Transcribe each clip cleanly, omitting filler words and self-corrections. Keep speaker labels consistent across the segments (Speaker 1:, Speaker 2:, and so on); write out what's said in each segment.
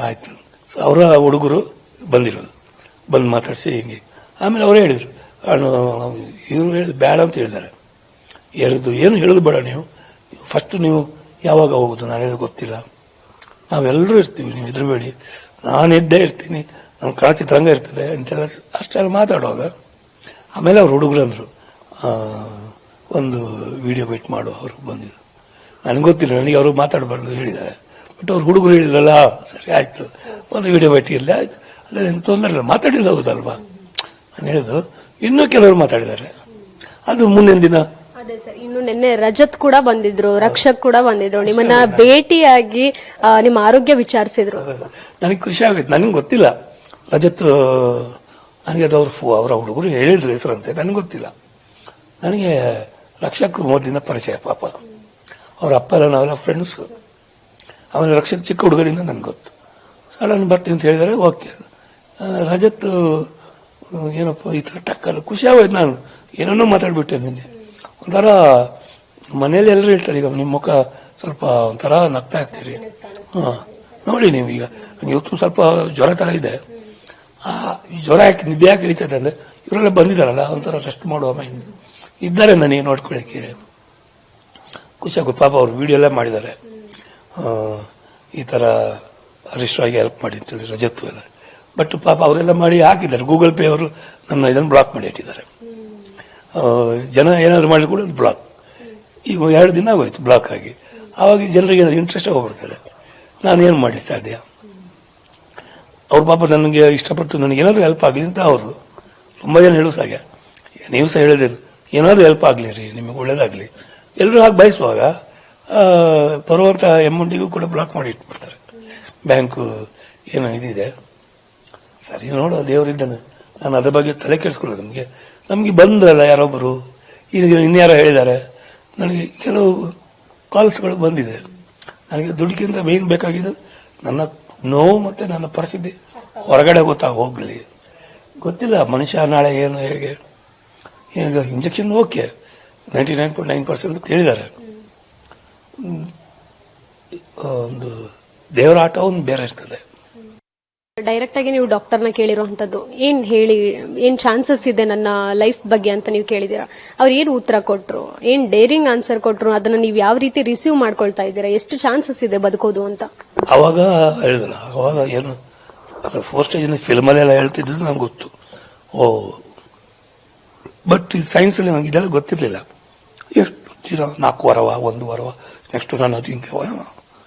Speaker 1: ಆಯಿತು. ಅವರ ಹುಡುಗರು ಬಂದಿರೋದು, ಬಂದು ಮಾತಾಡಿಸಿ ಹಿಂಗೆ. ಆಮೇಲೆ ಅವರೇ ಹೇಳಿದರು, ಇವರು ಹೇಳಿದ್ರು ಬೇಡ ಅಂತ ಹೇಳಿದ್ದಾರೆ. ಏನು ಹೇಳೋದು ಬೇಡ, ನೀವು ಫಸ್ಟ್ ನೀವು ಯಾವಾಗ ಹೋಗೋದು? ನಾನು ಹೇಳೋದು ಗೊತ್ತಿಲ್ಲ, ನಾವೆಲ್ಲರೂ ಇರ್ತೀವಿ, ನೀವು ಹೆದರಬೇಡಿ, ನಾನು ಎದ್ದೇ ಇರ್ತೀನಿ, ನಮ್ಮ ಕಣ ಚಿತ್ರರಂಗ ಇರ್ತದೆ ಅಂತೆಲ್ಲ ಅಷ್ಟೆಲ್ಲ ಮಾತಾಡುವಾಗ ಆಮೇಲೆ ಅವ್ರು ಹುಡುಗರು ಅಂದರು, ಒಂದು ವಿಡಿಯೋ ಬಿಟ್ ಮಾಡು. ಅವರು ಬಂದಿದ್ರು, ನನಗೆ ಗೊತ್ತಿಲ್ಲ, ನನಗೆ ಅವರು ಮಾತಾಡಬಾರ್ದು ಹೇಳಿದ್ದಾರೆ. ಬಟ್ ಅವ್ರು ಹುಡುಗರು ಹೇಳಿದ್ರಲ್ಲ, ಸರಿ ಆಯಿತು, ಒಂದು ವಿಡಿಯೋ ಬಿಟ್ಟು ಇರಲಿ, ಆಯ್ತು, ಅದೇನು ತೊಂದರೆ ಇಲ್ಲ, ಮಾತಾಡಿಲ್ಲ ಹೌದಲ್ವಾ. ನಾನು ಹೇಳಿದ್ದು ಇನ್ನೂ ಕೆಲವರು ಮಾತಾಡಿದ್ದಾರೆ, ಅದು ಮುಂದಿನ ದಿನ.
Speaker 2: ಅದೇ ಸರ್, ಇನ್ನು ನಿನ್ನೆ ರಜತ್ ಕೂಡ ಬಂದಿದ್ರು, ರಕ್ಷಕ್ ಕೂಡ ಬಂದಿದ್ರು, ನಿಮ್ಮನ್ನ ಭೇಟಿಯಾಗಿ ನಿಮ್ಮ ಆರೋಗ್ಯ ವಿಚಾರಿಸಿದ್ರು.
Speaker 1: ನನಗೆ ಖುಷಿ ಆಗೋಯ್ತು. ನನಗೆ ಗೊತ್ತಿಲ್ಲ ರಜತ್, ನನಗೆ ಅದು ಅವರ ಹುಡುಗರು ಹೇಳಿದ್ರು ಹೆಸರಂತೆ, ನನಗೆ ಗೊತ್ತಿಲ್ಲ. ನನಗೆ ರಕ್ಷಕ್ ಮೊದಲಿನ ಪರಿಚಯ, ಪಾಪ ಅವ್ರ ಅಪ್ಪ ಎಲ್ಲ ನಾವೆಲ್ಲ ಫ್ರೆಂಡ್ಸು. ಆಮೇಲೆ ರಕ್ಷಕ್ ಚಿಕ್ಕ ಹುಡುಗರಿಂದ ನನಗೆ ಗೊತ್ತು. ಸಡನ್ ಬರ್ತೀನಿ ಅಂತ ಹೇಳಿದರೆ ಓಕೆ. ರಜತ್ ಏನಪ್ಪ ಈ ಥರ ಟಕ್ಕಲ್ಲ, ಖುಷಿ ಆಗೋಯ್ತು. ನಾನು ಏನೇನೋ ಮಾತಾಡ್ಬಿಟ್ಟೆ ನಿನ್ನೆ. ಒಂಥರ ಮನೇಲಿ ಎಲ್ಲರೂ ಹೇಳ್ತಾರೆ, ಈಗ ನಿಮ್ಮ ಮುಖ ಸ್ವಲ್ಪ ಒಂಥರ ನಗ್ತಾ ಇರ್ತೀರಿ. ನೋಡಿ ನೀವೀಗ ಇವತ್ತು ಸ್ವಲ್ಪ ಜ್ವರ ಥರ ಇದೆ. ಜ್ವರ ಯಾಕೆ ನಿದ್ದೆ ಯಾಕೆ ಹಿಡಿತದೆ ಅಂದರೆ ಇವರೆಲ್ಲ ಬಂದಿದ್ದಾರಲ್ಲ, ಒಂಥರ ರೆಸ್ಟ್ ಮಾಡುವ ಮೈಂಡ್ ಇದ್ದಾರೆ ನನಗೆ ನೋಡ್ಕೊಳ್ಳಿಕ್ಕೆ. ಖುಷಿ ಆಗುತ್ತೆ. ಪಾಪ ಅವ್ರು ವಿಡಿಯೋ ಎಲ್ಲ ಮಾಡಿದ್ದಾರೆ, ಈ ಥರ ಅರಿಷ್ಟ್ರಾಗಿ ಹೆಲ್ಪ್ ಮಾಡಿ ಅಂತೇಳಿ ರಜತ್ತು ಎಲ್ಲ. ಬಟ್ ಪಾಪ ಅವರೆಲ್ಲ ಮಾಡಿ ಹಾಕಿದ್ದಾರೆ, ಗೂಗಲ್ ಪೇ ಅವರು ನನ್ನ ಇದನ್ನು ಬ್ಲಾಕ್ ಮಾಡಿ ಇಟ್ಟಿದ್ದಾರೆ. ಜನ ಏನಾದ್ರು ಮಾಡಿ ಕೂಡ ಬ್ಲಾಕ್. ಈಗ 2 ದಿನ ಆಗೋಯ್ತು ಬ್ಲಾಕ್ ಆಗಿ. ಆವಾಗ ಜನರಿಗೆ ಇಂಟ್ರೆಸ್ಟ್ ಹೋಗ್ಬಿಡ್ತಾರೆ. ನಾನೇನು ಮಾಡಿ ಸಾಧ್ಯ? ಅವ್ರ ಪಾಪ ನನಗೆ ಇಷ್ಟಪಟ್ಟು ನನಗೆ ಏನಾದರೂ ಹೆಲ್ಪ್ ಆಗಲಿ ಅಂತ ಅವರು ತುಂಬ ಜನ ಹೇಳೋ ಸಾಗೆ. ನೀವು ಸಹ ಹೇಳಿದೇನು, ಏನಾದರೂ ಹೆಲ್ಪ್ ಆಗಲಿ ರೀ, ನಿಮಗೆ ಒಳ್ಳೇದಾಗಲಿ, ಎಲ್ಲರೂ ಹಾಗೆ ಬಯಸುವಾಗ ಬರುವಂಥ ಅಮೌಂಟಿಗೂ ಕೂಡ ಬ್ಲಾಕ್ ಮಾಡಿ ಇಟ್ಬಿಡ್ತಾರೆ. ಬ್ಯಾಂಕು ಏನೋ ಇದಿದೆ. ಸರಿ, ನೋಡು, ದೇವರಿದ್ದಾನೆ. ನಾನು ಅದ್ರ ಬಗ್ಗೆ ತಲೆ ಕೆಡಿಸ್ಕೊಳ್ಳೋದು. ನಮಗೆ ಬಂದ್ರಲ್ಲ ಯಾರೊಬ್ಬರು, ಈಗ ಇನ್ಯಾರೋ ಹೇಳಿದ್ದಾರೆ. ನನಗೆ ಕೆಲವು ಕಾಲ್ಸ್ಗಳು ಬಂದಿದೆ. ನನಗೆ ದುಡ್ಡಿಗಿಂತ ಮೇನ್ ಬೇಕಾಗಿದ್ದು ನನ್ನ ನೋವು ಮತ್ತು ನನ್ನ ಪರಿಸ್ಥಿತಿ ಹೊರಗಡೆ ಹೋಗಲಿ. ಗೊತ್ತಿಲ್ಲ ಮನುಷ್ಯ ನಾಳೆ ಏನು ಹೇಗೆ. ಈಗ ಇಂಜೆಕ್ಷನ್ ಓಕೆ 99.9% ಅಂತ ಹೇಳಿದ್ದಾರೆ. ಒಂದು ದೇವರ ಆಟ ಒಂದು ಬೇರೆ ಇರ್ತದೆ.
Speaker 2: ಡೈರೆಕ್ಟ್ ಆಗಿ ನೀವು ಡಾಕ್ಟರ್ನ ಕೇಳಿರುವಂತದ್ದು, ಏನ್ ಚಾನ್ಸಸ್ ಇದೆ ನನ್ನ ಲೈಫ್ ಬಗ್ಗೆ ಅಂತ ನೀವು ಕೇಳಿದೀರಾ. ಅವ್ರು ಏನ್ ಉತ್ತರ ಕೊಟ್ರು, ಏನ್ ಡೇರಿಂಗ್ ಆನ್ಸರ್ ಕೊಟ್ರು, ಅದನ್ನ ನೀವು ಯಾವ ರೀತಿ ರಿಸೀವ್ ಮಾಡ್ಕೊಳ್ತಾ ಇದ್ದೀರಾ, ಎಷ್ಟು ಚಾನ್ಸಸ್ ಇದೆ ಬದುಕೋದು ಅಂತ?
Speaker 1: ಅವಾಗ ಹೇಳಿದಲ್ಲ, ಅವಾಗ ಏನು ಅದ್ರ 4 ಸ್ಟೇಜ್ ಫಿಲ್ಮಲ್ಲೆಲ್ಲ ಹೇಳ್ತಿದ್ದು ನಂಗೆ ಗೊತ್ತು. ಬಟ್ ಈ ಸೈನ್ಸಲ್ಲಿ ನನಗೆ ಇದೆಲ್ಲ ಗೊತ್ತಿರಲಿಲ್ಲ. ಎಷ್ಟು 4 ವಾರವ 1 ವಾರವ, ನೆಕ್ಸ್ಟ್ ನಾನು ಅದು ಹಿಂಗೆ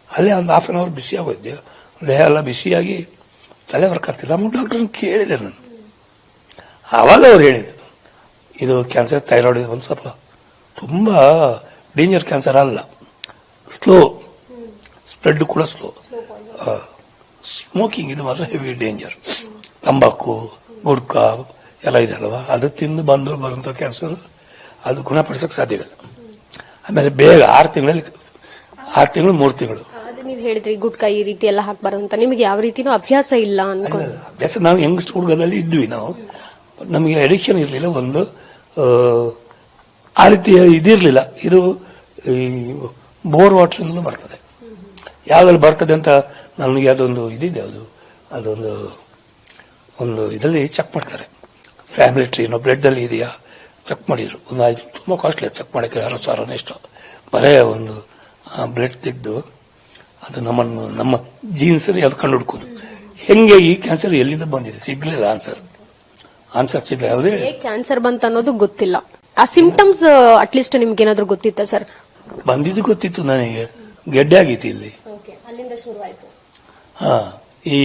Speaker 1: ಅಲ್ಲೇ ಒಂದು ½ an hour ಬಿಸಿ ಆಗೋಯ್ದೆ. ದೇಹ ಎಲ್ಲ ಬಿಸಿಯಾಗಿ ತಲೆ ವರ್ಕ್ ಆಗ್ತಿಲ್ಲ. ನಮ್ಮ ಡಾಕ್ಟ್ರನ್ನ ಕೇಳಿದೆ ನಾನು. ಆವಾಗ ಅವ್ರು ಹೇಳಿದ್ರು, ಇದು ಕ್ಯಾನ್ಸರ್, ಥೈರಾಯ್ಡ್, ಇದು ಒಂದು ಸ್ವಲ್ಪ ತುಂಬ ಡೇಂಜರ್ ಕ್ಯಾನ್ಸರ್ ಅಲ್ಲ, ಸ್ಲೋ ಸ್ಪ್ರೆಡ್ ಕೂಡ ಸ್ಲೋ. ಸ್ಮೋಕಿಂಗ್ ಇದು ಮಾತ್ರ ಹೆವಿ ಡೇಂಜರ್. ತಂಬಾಕು, ಗುಡ್ಕಾ ಎಲ್ಲ ಇದೆಯಲ್ವ, ಅದು ತಿಂದು ಬರುವಂಥ ಕ್ಯಾನ್ಸರ್ ಅದು ಗುಣಪಡಿಸೋಕೆ ಸಾಧ್ಯವಿಲ್ಲ. ಆಮೇಲೆ ಬೇಗ 6 ತಿಂಗಳು 3 ತಿಂಗಳು.
Speaker 2: ನೀವು ಹೇಳಿದ್ರಿ ಗುಟ್ಕಾ ಈ ರೀತಿ ಎಲ್ಲ ಹಾಕ್ಬಾರ್ದು ಅಂತ, ನಿಮ್ಗೆ ಯಾವ ರೀತಿನೂ ಅಭ್ಯಾಸ ಇಲ್ಲ ಅನ್ಕೊಂಡು?
Speaker 1: ಅಭ್ಯಾಸ ನಾವು ಯಂಗ್ ಹುಡುಗದಲ್ಲಿ ಇದ್ವಿ ನಾವು, ನಮಗೆ ಅಡಿಕ್ಷನ್ ಇರಲಿಲ್ಲ. ಒಂದು ಆ ರೀತಿಯ ಇದಿರಲಿಲ್ಲ. ಇದು ಬೋರ್ ವಾಟರ್ನಿಂದಲೂ ಬರ್ತದೆ. ಯಾವ್ದ್ರಲ್ಲಿ ಬರ್ತದೆ ಅಂತ ನನಗೆ ಅದೊಂದು ಇದಿದೆ, ಒಂದು ಇದರಲ್ಲಿ ಚೆಕ್ ಮಾಡ್ತಾರೆ, ಫ್ಯಾಮಿಲಿ ಟ್ರೀ ಬ್ಲಡ್ ಅಲ್ಲಿ ಇದೆಯಾ ಚೆಕ್ ಮಾಡಿದ್ರು. ಒಂದು ತುಂಬ ಕಾಸ್ಟ್ಲಿ ಚೆಕ್ ಮಾಡೋಕ್ಕೆ 60,000 ಎಷ್ಟು. ಬರೇ ಒಂದು ಬ್ಲಡ್ ತೆಗೆದು ಅದು ನಮ್ಮ ಜೀನ್ಸ್ ಅದು ಕಂಡು ಹುಡ್ಕೋದು ಹೆಂಗೆ ಈ ಕ್ಯಾನ್ಸರ್ ಎಲ್ಲಿಂದ ಬಂದಿದೆ ಸಿಗ್ಲಿಲ್ಲ. ಆನ್ಸರ್ ಸಿಗ್ಲಿಲ್ಲ. ಯಾವುದೇ
Speaker 2: ಕ್ಯಾನ್ಸರ್ ಬಂತ ಅನ್ನೋದು ಗೊತ್ತಿಲ್ಲ. ಆ ಸಿಂಪ್ಟಮ್ಸ್ ಅಟ್ಲೀಸ್ಟ್ ನಿಮ್ಗೆ ಏನಾದ್ರು ಗೊತ್ತಿತ್ತ ಸರ್?
Speaker 1: ಬಂದಿದ್ದು ಗೊತ್ತಿತ್ತು ನನಗೆ, ಗೆಡ್ಡೆ ಆಗಿತ್ತು ಇಲ್ಲಿ. ಈ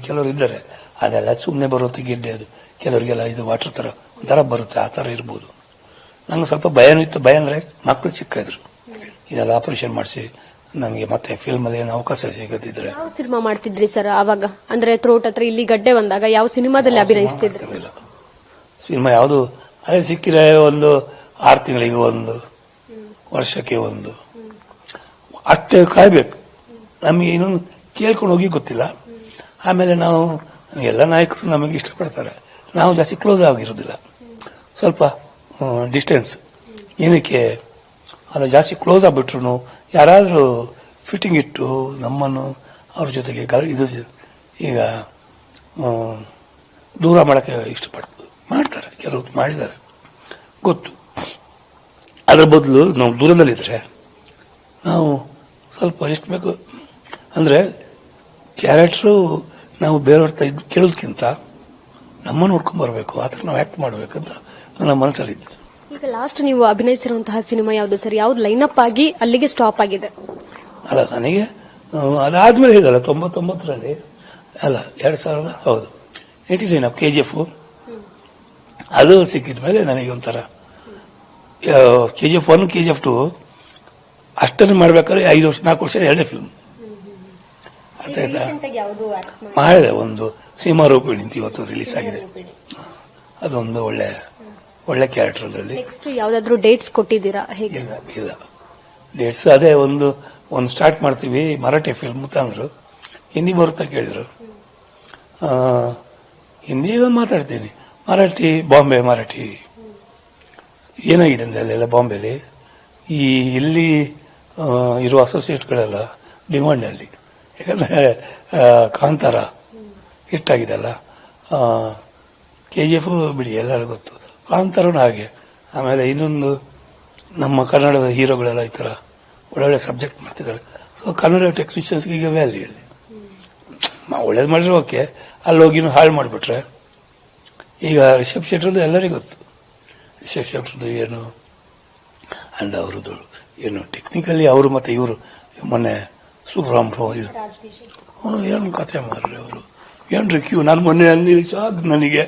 Speaker 1: ಕೆಲವರು ಇದ್ದಾರೆ, ಅದೆಲ್ಲ ಸುಮ್ಮನೆ ಬರುತ್ತೆ ಗೆಡ್ಡೆ. ಅದು ಕೆಲವರಿಗೆಲ್ಲ ಇದು ವಾಟರ್ ತರ ಒಂಥರ ಬರುತ್ತೆ, ಆ ತರ ಇರ್ಬೋದು. ನಂಗೆ ಸ್ವಲ್ಪ ಭಯನೂ ಇತ್ತು. ಭಯ ಅಂದ್ರೆ ಮಕ್ಕಳು ಚಿಕ್ಕ ಇದ್ರು, ಇದೆಲ್ಲ ಆಪರೇಷನ್ ಮಾಡಿಸಿ ನನಗೆ ಮತ್ತೆ ಫಿಲ್ಮ್ ಅಲ್ಲಿ ಏನು ಅವಕಾಶ ಸಿಗದಿದ್ರೆ.
Speaker 2: ಯಾವ ಸಿನಿಮಾ ಮಾಡ್ತಿದ್ರಿ ಸರ್ ಅವಾಗ? ಅಂದ್ರೆ ಥ್ರೋಟ್ ಹತ್ರ ಇಲ್ಲಿ ಗಡ್ಡೆ ಬಂದಾಗ ಯಾವ ಸಿನಿಮಾದಲ್ಲಿ ಅಭಿನಯಿಸ್ತಿದ್ರಿ?
Speaker 1: ಸಿನಿಮಾ ಯಾವುದು ಅದೇ ಸಿಕ್ಕಿದ್ರೆ ಒಂದು 6 ತಿಂಗಳಿಗೆ ಒಂದು, ವರ್ಷಕ್ಕೆ ಒಂದು, ಅಷ್ಟೇ ಕಾಯ್ಬೇಕು. ನಮಗೆ ಇನ್ನೊಂದು ಕೇಳ್ಕೊಂಡು ಹೋಗಿ ಗೊತ್ತಿಲ್ಲ. ಆಮೇಲೆ ನಾವು ಎಲ್ಲ ನಾಯಕರು ನಮಗೆ ಇಷ್ಟಪಡ್ತಾರೆ, ನಾವು ಜಾಸ್ತಿ ಕ್ಲೋಸ್ ಆಗಿರೋದಿಲ್ಲ, ಸ್ವಲ್ಪ ಡಿಸ್ಟೆನ್ಸ್. ಏನಕ್ಕೆ ಅದು ಜಾಸ್ತಿ ಕ್ಲೋಸ್ ಆಗ್ಬಿಟ್ರು ಯಾರಾದರೂ ಫಿಟ್ಟಿಂಗ್ ಇಟ್ಟು ನಮ್ಮನ್ನು ಅವ್ರ ಜೊತೆಗೆ ಇದು ಈಗ ದೂರ ಮಾಡೋಕ್ಕೆ ಇಷ್ಟಪಡ್ತಾರೆ, ಮಾಡ್ತಾರೆ, ಕೆಲವರು ಮಾಡಿದ್ದಾರೆ ಗೊತ್ತು. ಅದರ ಬದಲು ನಾವು ದೂರದಲ್ಲಿದ್ದರೆ ನಾವು ಸ್ವಲ್ಪ ಎಷ್ಟು ಬೇಕು ಅಂದರೆ ಕ್ಯಾರೆಕ್ಟ್ರು ನಾವು ಬೇರೆಯವ್ರ ಕೇಳೋದಕ್ಕಿಂತ ನಮ್ಮನ್ನು ನೋಡ್ಕೊಂಡ್ಬರ್ಬೇಕು, ಆ ಥರ ನಾವು ಆ್ಯಕ್ಟ್ ಮಾಡಬೇಕಂತ ನನ್ನ ಮನಸ್ಸಲ್ಲಿತ್ತು.
Speaker 2: ಈಗ ಲಾಸ್ಟ್ ನೀವು ಅಭಿನಯಿಸಿರುವಂತಹ ಸಿನಿಮಾ ಯಾವುದು ಸರ್? ಯಾವ್ದು ಲೈನಪ್ ಆಗಿ ಅಲ್ಲಿಗೆ ಸ್ಟಾಪ್ ಆಗಿದೆ?
Speaker 1: ಅಲ್ಲ, ನನಗೆ ಅದಾದ್ಮೇಲೆ ಹೇಳಿದಲ್ಲ 99ರಲ್ಲಿ ಅಲ್ಲ 2000 ಹೌದು 89 KGF ಅದು ಸಿಕ್ಕಿದ ಮೇಲೆ ನನಗೆ ಒಂಥರ KGF 1 KGF 2 ಅಷ್ಟನ್ನು ಮಾಡ್ಬೇಕಾದ್ರೆ 5 ವರ್ಷ 4 ವರ್ಷ ಎರಡೇ ಫಿಲ್ಮ್ ಮಾಡಿದೆ. ಒಂದು ಸೀಮಾ ರೂಪಿಣಿ ಅಂತ ಇವತ್ತು ರಿಲೀಸ್ ಆಗಿದೆ, ಅದೊಂದು ಒಳ್ಳೆ ಕ್ಯಾರೆಕ್ಟರ್. ಅದರಲ್ಲಿ
Speaker 2: ನೆಕ್ಸ್ಟ್ ಯಾವ್ದಾದ್ರು ಡೇಟ್ಸ್ ಕೊಟ್ಟಿದ್ದೀರಾ? ಹೇಗೆ?
Speaker 1: ಇಲ್ಲ ಡೇಟ್ಸ್ ಅದೇ ಒಂದು ಸ್ಟಾರ್ಟ್ ಮಾಡ್ತೀವಿ. ಮರಾಠಿ ಫಿಲ್ಮ್ ತಂದ್ರು, ಹಿಂದಿ ಬರುತ್ತಾ ಕೇಳಿದ್ರು, ಹಿಂದಿ ಮಾತಾಡ್ತೀನಿ, ಮರಾಠಿ ಬಾಂಬೆ ಮರಾಠಿ ಏನಾಗಿದೆ ಅಂದ್ರೆ ಅಲ್ಲೆಲ್ಲ ಬಾಂಬೆಲಿ ಇಲ್ಲಿ ಇರುವ ಅಸೋಸಿಯೇಟ್ಗಳೆಲ್ಲ ಡಿಮಾಂಡಲ್ಲಿ, ಯಾಕಂದ್ರೆ ಕಾಂತಾರ ಹಿಟ್ಟಾಗಿದೆಲ್ಲ, KGF ಬಿಡಿ ಎಲ್ಲರಿಗೂ ಗೊತ್ತು, ಕಾಂತಾರನು ಹಾಗೆ. ಆಮೇಲೆ ಇನ್ನೊಂದು ನಮ್ಮ ಕನ್ನಡದ ಹೀರೋಗಳೆಲ್ಲ ಈ ಥರ ಒಳ್ಳೊಳ್ಳೆ ಸಬ್ಜೆಕ್ಟ್ ಮಾಡ್ತಿದ್ದಾರೆ. ಸೊ ಕನ್ನಡ ಟೆಕ್ನಿಷಿಯನ್ಸ್ಗೆ ಈಗ ವ್ಯಾಲ್ಯೂ ಇಲ್ಲಿ ಒಳ್ಳೇದು ಮಾಡಿದ್ರೆ ಓಕೆ, ಅಲ್ಲಿ ಹೋಗಿನೂ ಹಾಳು ಮಾಡಿಬಿಟ್ರೆ. ಈಗ ರಿಷಬ್ ಶೆಟ್ಟರ್ದು ಎಲ್ಲರಿಗೂ ಗೊತ್ತು, ರಿಷಬ್ ಶೆಟ್ಟರ್ದು ಏನು ಅಂಡ್ ಅವ್ರದ್ದು ಏನು ಟೆಕ್ನಿಕಲಿ ಅವರು ಮತ್ತೆ ಇವರು ಮೊನ್ನೆ ಸುಬ್ರಾಮ್ ಏನು ಕತೆ ಮಾಡ್ರಿ ಅವರು ಏನ್ರಿ ಕ್ಯೂ. ನಾನು ಮೊನ್ನೆ ಅಂದಿರಿ ಸಾಕು ನನಗೆ